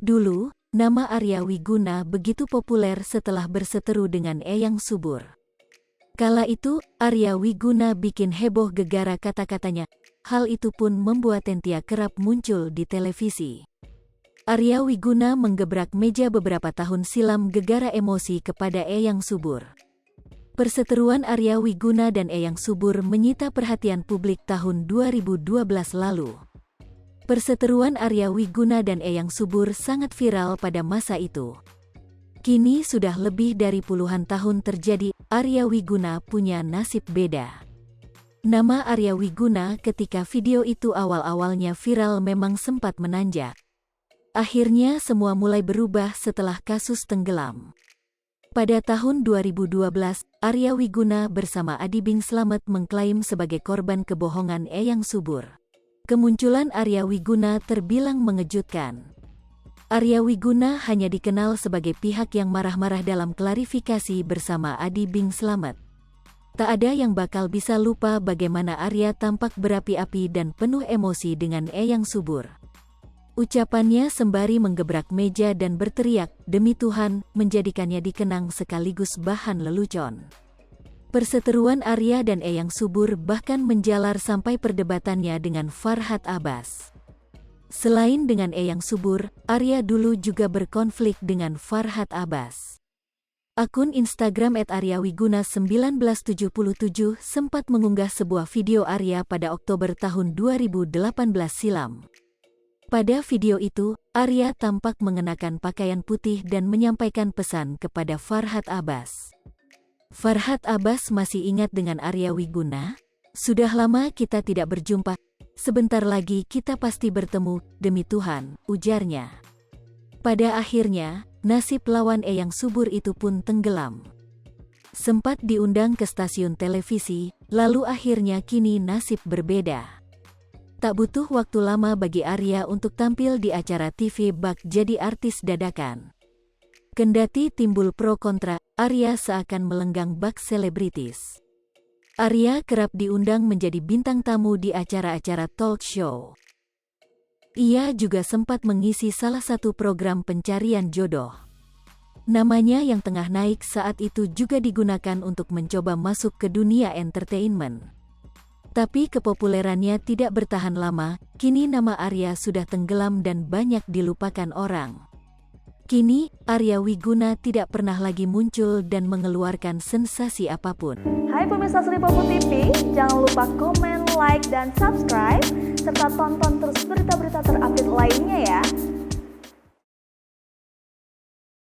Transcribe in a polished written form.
Dulu, nama Arya Wiguna begitu populer setelah berseteru dengan Eyang Subur. Kala itu, Arya Wiguna bikin heboh gegara kata-katanya. Hal itu pun membuat Tentia kerap muncul di televisi. Arya Wiguna menggebrak meja beberapa tahun silam gegara emosi kepada Eyang Subur. Perseteruan Arya Wiguna dan Eyang Subur menyita perhatian publik tahun 2012 lalu. Perseteruan Arya Wiguna dan Eyang Subur sangat viral pada masa itu. Kini sudah lebih dari puluhan tahun terjadi, Arya Wiguna punya nasib beda. Nama Arya Wiguna ketika video itu awal-awalnya viral memang sempat menanjak. Akhirnya semua mulai berubah setelah kasus tenggelam. Pada tahun 2012, Arya Wiguna bersama Adi Bing Slamet mengklaim sebagai korban kebohongan Eyang Subur. Kemunculan Arya Wiguna terbilang mengejutkan. Arya Wiguna hanya dikenal sebagai pihak yang marah-marah dalam klarifikasi bersama Adi Bing Slamet. Tak ada yang bakal bisa lupa bagaimana Arya tampak berapi-api dan penuh emosi dengan Eyang Subur. Ucapannya sembari menggebrak meja dan berteriak, "Demi Tuhan," menjadikannya dikenang sekaligus bahan lelucon. Perseteruan Arya dan Eyang Subur bahkan menjalar sampai perdebatannya dengan Farhad Abbas. Selain dengan Eyang Subur, Arya dulu juga berkonflik dengan Farhad Abbas. Akun Instagram @aryawiguna1977 sempat mengunggah sebuah video Arya pada Oktober tahun 2018 silam. Pada video itu, Arya tampak mengenakan pakaian putih dan menyampaikan pesan kepada Farhad Abbas. Farhad Abbas masih ingat dengan Arya Wiguna? "Sudah lama kita tidak berjumpa. Sebentar lagi kita pasti bertemu, demi Tuhan," ujarnya. Pada akhirnya, nasib lawan Eyang Subur itu pun tenggelam. Sempat diundang ke stasiun televisi, lalu akhirnya kini nasib berbeda. Tak butuh waktu lama bagi Arya untuk tampil di acara TV bak jadi artis dadakan. Kendati timbul pro kontra, Arya seakan melenggang bak selebritis. Arya kerap diundang menjadi bintang tamu di acara-acara talk show. Ia juga sempat mengisi salah satu program pencarian jodoh. Namanya yang tengah naik saat itu juga digunakan untuk mencoba masuk ke dunia entertainment. Tapi kepopulerannya tidak bertahan lama, kini nama Arya sudah tenggelam dan banyak dilupakan orang. Kini, Arya Wiguna tidak pernah lagi muncul dan mengeluarkan sensasi apapun. Hai pemirsa Sri Popo TV, jangan lupa komen, like, dan subscribe, serta tonton terus berita-berita terupdate lainnya